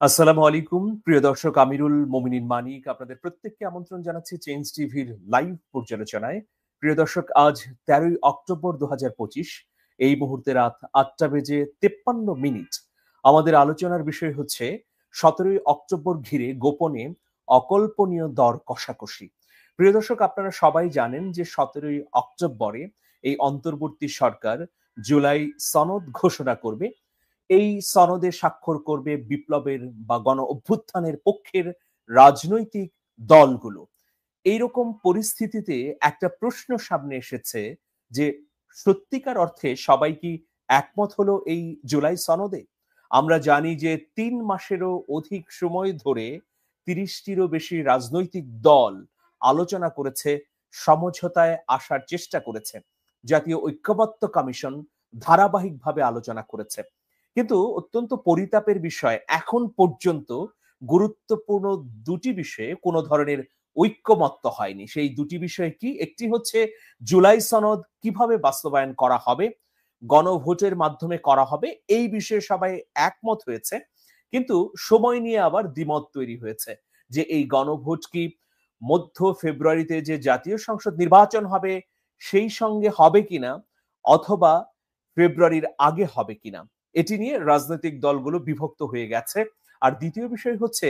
আসসালামু আলাইকুম প্রিয় দর্শক, আমিরুল মোমিনিন মানিক আপনাদের প্রত্যেককে আমন্ত্রণ জানাচ্ছি চেঞ্জ টিভির লাইভ পর্যালোচনায়। প্রিয় দর্শক, আজ 13ই অক্টোবর 2025, এই মুহূর্তে রাত 8টা বেজে 53 মিনিট। আমাদের আলোচনার বিষয় হচ্ছে 17ই অক্টোবর ঘিরে গোপনে অকল্পনীয় দর কষাকষি। প্রিয় দর্শক, আপনারা সবাই জানেন যে 17ই অক্টোবরে এই অন্তর্বর্তী সরকার জুলাই সনদ ঘোষণা করবে। এই সনদে স্বাক্ষর করবে বিপ্লবের বা গণ অভ্যুত্থানের পক্ষের রাজনৈতিক দলগুলো। এইরকম পরিস্থিতিতে একটা প্রশ্ন সামনে এসেছে যে সত্যিকার অর্থে সবাই কি একমত হলো এই জুলাই সনদে? আমরা জানি যে 3 মাসেরও অধিক সময় ধরে 30টিরও বেশি রাজনৈতিক দল আলোচনা করেছে, সমঝোতায় আসার চেষ্টা করেছে। জাতীয় ঐক্যমত্য কমিশন ধারাবাহিকভাবে আলোচনা করেছে। কিন্তু অত্যন্ত পরিতাপের বিষয়, এখন পর্যন্ত গুরুত্বপূর্ণ দুটি বিষয়ে কোনো ধরনের ঐক্যমত্য হয়নি। সেই দুটি বিষয় কি? একটি হচ্ছে জুলাই সনদ কিভাবে বাস্তবায়ন করা হবে, গণভোটের মাধ্যমে করা হবে, এই বিষয়ে সবাই একমত হয়েছে। কিন্তু সময় নিয়ে আবার দ্বিমত তৈরি হয়েছে যে এই গণভোট কি মধ্য ফেব্রুয়ারিতে যে জাতীয় সংসদ নির্বাচন হবে সেই সঙ্গে হবে কিনা, অথবা ফেব্রুয়ারির আগে হবে কিনা। এটি নিয়ে রাজনৈতিক দলগুলো বিভক্ত হয়ে গেছে। আর দ্বিতীয় বিষয় হচ্ছে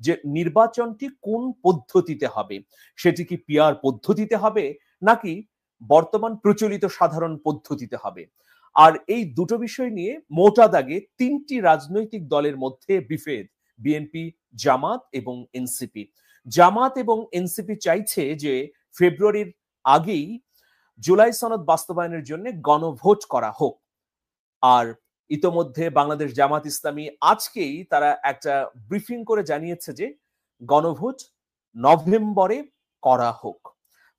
যে নির্বাচনটি কোন পদ্ধতিতে হবে, সেটি কি পিআর পদ্ধতিতে হবে নাকি বর্তমান প্রচলিত সাধারণ পদ্ধতিতে হবে। আর এই দুটো বিষয় নিয়ে মোটা দাগে 3টি রাজনৈতিক দলের মধ্যে বিভেদ, বিএনপি, জামাত এবং এনসিপি। জামাত এবং এনসিপি চাইছে যে ফেব্রুয়ারির আগেই জুলাই সনদ বাস্তবায়নের জন্য গণভোট করা হোক। আর ইতোমধ্যে বাংলাদেশ জামাত ইসলামী আজকেই তারা একটা ব্রিফিং করে জানিয়েছে যে গণভোট নভেম্বরে করা হোক।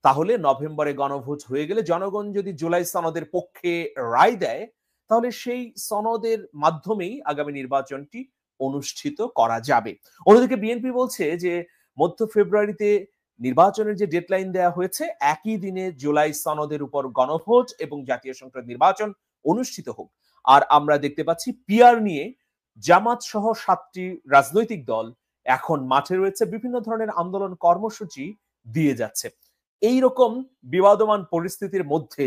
তাহলে নভেম্বরে গণভোট হয়ে গেলে জনগণ যদি জুলাই সনদের পক্ষে রায় দেয়, তাহলে সেই সনদের মাধ্যমেই আগামী নির্বাচনটি অনুষ্ঠিত করা যাবে। অন্যদিকে বিএনপি বলছে যে মধ্য ফেব্রুয়ারিতে নির্বাচনের যে ডেডলাইন দেওয়া হয়েছে, একই দিনে জুলাই সনদের উপর গণভোট এবং জাতীয় সংসদ নির্বাচন অনুষ্ঠিত হোক। আর আমরা দেখতে পাচ্ছি পিআর নিয়ে জামাত সহ 7টি রাজনৈতিক দল এখন মাঠে রয়েছে, বিভিন্ন ধরনের আন্দোলন কর্মসূচি দিয়ে যাচ্ছে। এই রকম বিবাদমান পরিস্থিতির মধ্যে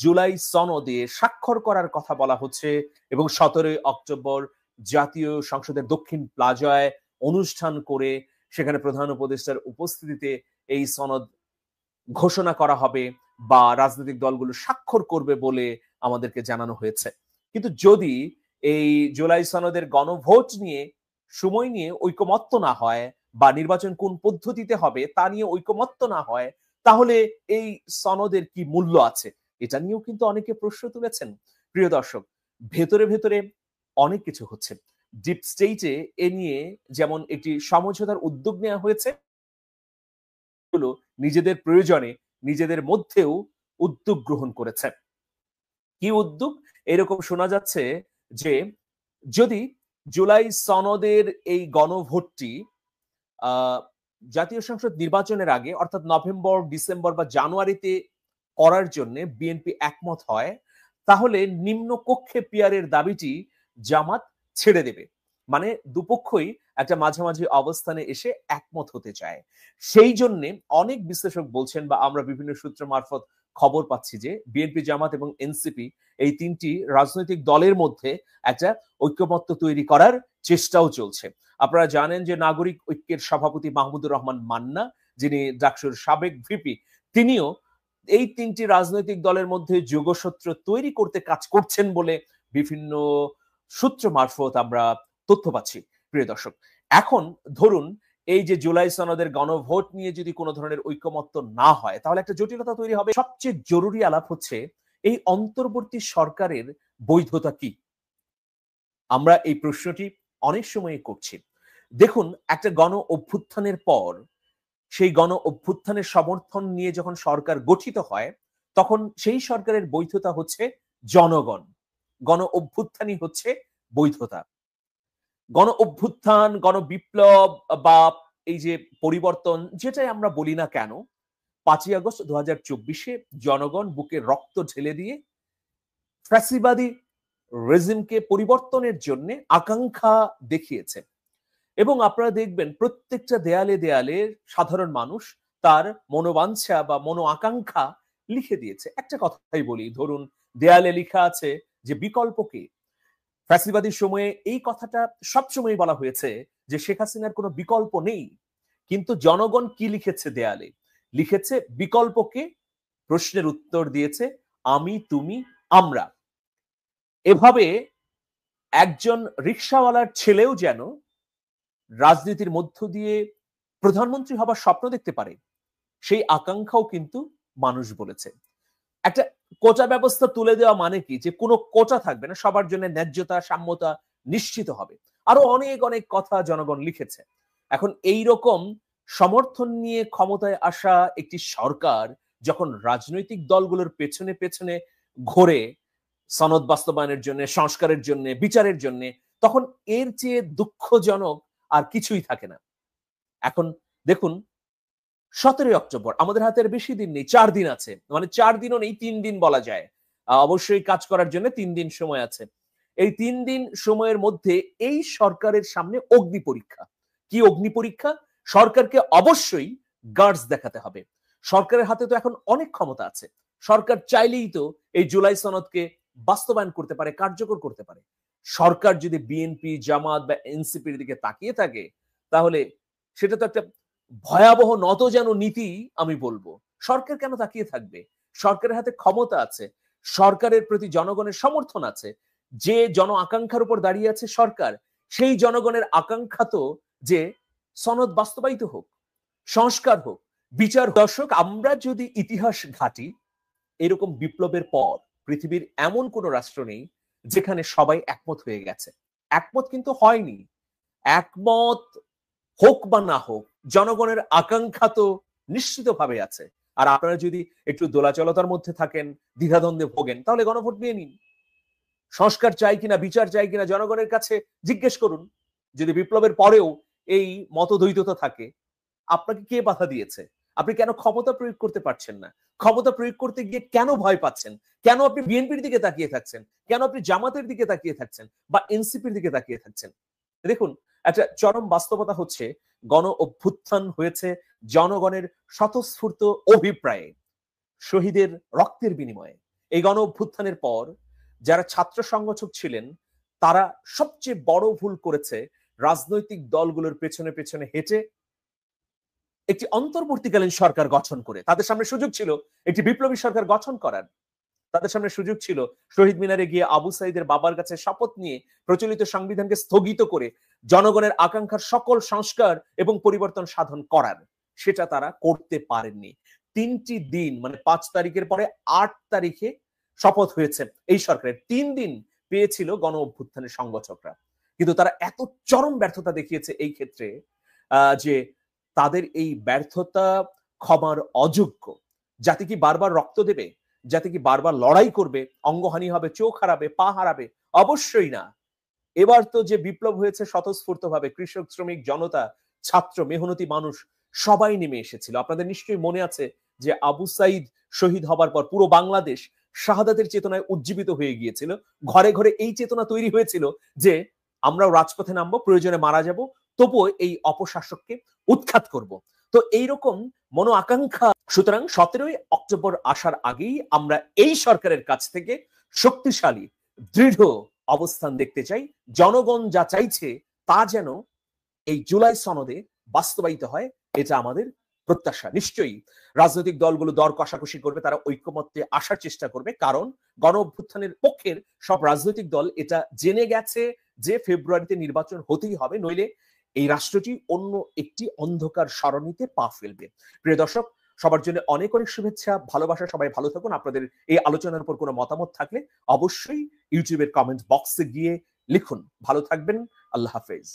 জুলাই সনদে স্বাক্ষর করার কথা বলা হচ্ছে এবং 17ই অক্টোবর জাতীয় সংসদের দক্ষিণ প্লাজায় অনুষ্ঠান করে সেখানে প্রধান উপদেষ্টার উপস্থিতিতে এই সনদ ঘোষণা করা হবে বা রাজনৈতিক দলগুলো স্বাক্ষর করবে বলে আমাদেরকে জানানো হয়েছে। কিন্তু যদি এই জুলাই সনদের গণভোট নিয়ে সময় নিয়ে ঐকমত্য না হয় বা নির্বাচন কোন পদ্ধতিতে হবে তা নিয়ে ঐকমত্য না হয়, তাহলে এই সনদের কি মূল্য আছে, এটা নিয়েও কিন্তু অনেকে প্রশ্ন তুলেছেন। প্রিয় দর্শক, ভেতরে ভেতরে অনেক কিছু হচ্ছে। ডিপ স্টেটে এ নিয়ে যেমন একটি সমঝোতার উদ্যোগ নেওয়া হয়েছে, নিজেদের প্রয়োজনে নিজেদের মধ্যেও উদ্যোগ গ্রহণ করেছে। কি উদ্যোগ? এরকম শোনা যাচ্ছে যে যদি জুলাই সনদের এই গণভোটটি জাতীয় সংসদ নির্বাচনের আগে অর্থাৎ নভেম্বর, ডিসেম্বর বা জানুয়ারিতে করার জন্য বিএনপি একমত হয়, তাহলে নিম্ন কক্ষে পিয়ারের দাবিটি জামাত ছেড়ে দেবে। মানে দুপক্ষই একটা মাঝামাঝি অবস্থানে এসে একমত হতে চায়। সেই জন্য অনেক বিশ্লেষক বলছেন বা আমরা বিভিন্ন সূত্র মারফত খবর পাচ্ছি যে বিএনপি, জামাত এবং এনসিপি এই 3টি রাজনৈতিক দলের মধ্যে একটা ঐক্যমত্য তৈরি করার চেষ্টাও চলছে। আপনারা জানেন যে নাগরিক ঐক্যের সভাপতি মাহমুদুর রহমান মান্না, যিনি ডাকসুর সাবেক ভিপি, তিনিও এই 3টি রাজনৈতিক দলের মধ্যে যোগসূত্র তৈরি করতে কাজ করছেন বলে বিভিন্ন সূত্র মারফত আমরা তথ্য পাচ্ছি। প্রিয় দর্শক, এখন ধরুন এই যে জুলাই সনদের গণভোট নিয়ে যদি কোনো ধরনের ঐকমত্য না হয়, তাহলে একটা জটিলতা তৈরি হবে। সবচেয়ে জরুরি আলাপ হচ্ছে এই অন্তর্বর্তী সরকারের বৈধতা কি। আমরা এই প্রশ্নটি অনেক সময় করছি। দেখুন, একটা গণ অভ্যুত্থানের পর সেই গণ অভ্যুত্থানের সমর্থন নিয়ে যখন সরকার গঠিত হয়, তখন সেই সরকারের বৈধতা হচ্ছে জনগণ। গণ অভ্যুত্থানই হচ্ছে বৈধতা। গণ অভ্যুত্থান, গণবিপ্লব বা এই যে পরিবর্তন যেটাই আমরা বলি না কেন, 5ই আগস্ট 2024-এ জনগণ বুকে রক্ত ঢেলে দিয়ে ফ্যাসিবাদী রেজিমকে পরিবর্তনের জন্য আকাঙ্ক্ষা দেখিয়েছে। এবং আপনারা দেখবেন প্রত্যেকটা দেয়ালে দেয়ালে সাধারণ মানুষ তার মনোবাঞ্ছা বা মনো আকাঙ্ক্ষা লিখে দিয়েছে। একটা কথাই বলি, ধরুন দেয়ালে লিখা আছে যে বিকল্প কে? ফ্যাসিবাদী সময়ে এই কথাটা সবসময় বলা হয়েছে যে শেখ হাসিনার কোনো বিকল্প নেই। কিন্তু জনগণ কি লিখেছে দেয়ালে? লিখেছে বিকল্প কে? প্রশ্নের উত্তর দিয়েছে আমি, তুমি, আমরা। এভাবে একজন রিকশাওয়ালার ছেলেও যেন রাজনীতির মধ্য দিয়ে প্রধানমন্ত্রী হবার স্বপ্ন দেখতে পারে, সেই আকাঙ্ক্ষাও কিন্তু মানুষ বলেছে। একটা কোটা ব্যবস্থা তুলে দেওয়া মানে কি? যে কোনো কোটা থাকবে না, সবার জন্য ন্যায্যতা, সাম্যতা নিশ্চিত হবে। আরো অনেক অনেক কথা জনগণ লিখেছে। এখন এই রকম সমর্থন নিয়ে ক্ষমতায় আসা একটি সরকার যখন রাজনৈতিক দলগুলোর পেছনে পেছনে ঘোরে সনদ বাস্তবায়নের জন্য, সংস্কারের জন্য, বিচারের জন্য, তখন এর চেয়ে দুঃখজনক আর কিছুই থাকে না। এখন দেখুন 17ই অক্টোবর আমাদের হাতে আর বেশি দিন নেই, 4 দিন আছে। মানে 4 দিনও নেই, 3 দিন বলা যায়। অবশ্যই কাজ করার জন্য 3 দিন সময় আছে। এই 3 দিন সময়ের মধ্যে এই সরকারের সামনে অগ্নি পরীক্ষা। কি অগ্নি পরীক্ষা? সরকারকে অবশ্যই গার্ডস দেখাতে হবে। সরকারের হাতে তো এখন অনেক ক্ষমতা আছে। সরকার চাইলেই তো এই জুলাই সনদকে বাস্তবায়ন করতে পারে, কার্যকর করতে পারে। সরকার যদি বিএনপি, জামাত বা এনসিপির দিকে তাকিয়ে থাকে, তাহলে সেটা তো একটা ভয়াবহ নতজান নীতি আমি বলবো। সরকার কেন তাকিয়ে থাকবে? সরকারের হাতে ক্ষমতা আছে, সরকারের প্রতি জনগণের সমর্থন আছে। যে জন আকাঙ্ক্ষার উপর দাঁড়িয়ে আছে সরকার, সেই জনগণের আকাঙ্ক্ষা তো যে সনদ বাস্তবায়িত হোক, সংস্কার হোক, বিচার। দর্শক, আমরা যদি ইতিহাস ঘাঁটি, এরকম বিপ্লবের পর পৃথিবীর এমন কোন রাষ্ট্র নেই যেখানে সবাই একমত হয়ে গেছে। একমত কিন্তু হয়নি। একমত হোক বা না হোক, জনগণের আকাঙ্ক্ষা তো নিশ্চিতভাবে আছে। আর আপনারা যদি একটু দোলাচলতার মধ্যে থাকেন, দ্বিধাদ্বন্দ্বে ভোগেন, তাহলে গণভোট নিয়ে নিন। সংস্কার চাই কিনা, বিচার চাই কিনা জনগণের কাছে জিজ্ঞেস করুন। যদি বিপ্লবের পরেও এই মতদ্বৈততা থাকে, আপনাকে কে বাধা দিয়েছে? আপনি কেন ক্ষমতা প্রয়োগ করতে পারছেন না? ক্ষমতা প্রয়োগ করতে গিয়ে কেন ভয় পাচ্ছেন? কেন আপনি বিএনপির দিকে তাকিয়ে থাকছেন? কেন আপনি জামাতের দিকে তাকিয়ে থাকছেন বা এনসিপির দিকে তাকিয়ে থাকছেন? দেখুন, একটা চরম বাস্তবতা হচ্ছে গণ অভ্যুত্থান হয়েছে জনগণের স্বতঃস্ফূর্ত অভিপ্রায়ে, শহীদের রক্তের বিনিময়ে। এই গণ অভ্যুত্থানের পর যারা ছাত্র সংগঠক ছিলেন, তারা সবচেয়ে বড় ভুল করেছে রাজনৈতিক দলগুলোর পেছনে পেছনে হেঁটে একটি অন্তর্বর্তীকালীন সরকার গঠন করে। তাদের সামনে সুযোগ ছিল একটি বিপ্লবী সরকার গঠন করার। তাদের সামনে সুযোগ ছিল শহীদ মিনারে গিয়ে আবু সাইদের বাবার কাছে শপথ নিয়ে প্রচলিত সংবিধানকে স্থগিত করে জনগণের আকাঙ্ক্ষার সকল সংস্কার এবং পরিবর্তন সাধন করার। সেটা তারা করতে পারেননি। 3টি দিন, মানে 5 তারিখের পরে 8 তারিখে শপথ হয়েছে এই সরকারের। 3 দিন পেয়েছিল গণ অভ্যুত্থানের সংগঠকরা। কিন্তু তারা এত চরম ব্যর্থতা দেখিয়েছে এই ক্ষেত্রে যে তাদের এই ব্যর্থতা ক্ষমার অযোগ্য। জাতি কি বারবার রক্ত দেবে? জাতি কি বারবার লড়াই করবে? অঙ্গহানি হবে, চোখ হারাবে, পা হারাবে? অবশ্যই না। এবার তো যে বিপ্লব হয়েছে স্বতঃস্ফূর্তভাবে, কৃষক, শ্রমিক, জনতা, ছাত্র, মেহনতি মানুষ সবাই নেমে এসেছিল। আপনাদের নিশ্চয়ই মনে আছে যে আবু সাইদ শহীদ হবার পর পুরো বাংলাদেশ শাহাদাতের চেতনায় উজ্জীবিত হয়ে গিয়েছিল। ঘরে ঘরে এই চেতনা তৈরি হয়েছিল যে আমরাও রাজপথে নামবো, প্রয়োজনে মারা যাব, তবুও এই অপশাসককে উৎখাত করব। তো এইরকম মনো আকাঙ্ক্ষা। সুতরাং 17ই অক্টোবর আসার আগেই আমরা এই সরকারের কাছ থেকে শক্তিশালী, দৃঢ় অবস্থান দেখতে চাই। জনগণ যা চাইছে তা যেন এই জুলাই সনদে বাস্তবায়িত হয়, এটা আমাদের প্রত্যাশা। নিশ্চয়ই রাজনৈতিক দলগুলো দর কষাকষি করবে, তারা ঐক্যমত্যে আসার চেষ্টা করবে, কারণ গণ অভ্যুত্থানের পক্ষের সব রাজনৈতিক দল এটা জেনে গেছে যে ফেব্রুয়ারিতে নির্বাচন হতেই হবে, নইলে এই রাষ্ট্রটি অন্য একটি অন্ধকার সরণিতে পা ফেলবে। প্রিয় দর্শক, সবার জন্য অনেক অনেক শুভেচ্ছা, ভালোবাসা। সবাই ভালো থাকুন। আপনাদের এই আলোচনার উপর কোনো মতামত থাকলে অবশ্যই ইউটিউবের কমেন্ট বক্সে গিয়ে লিখুন। ভালো থাকবেন। আল্লাহ হাফেজ।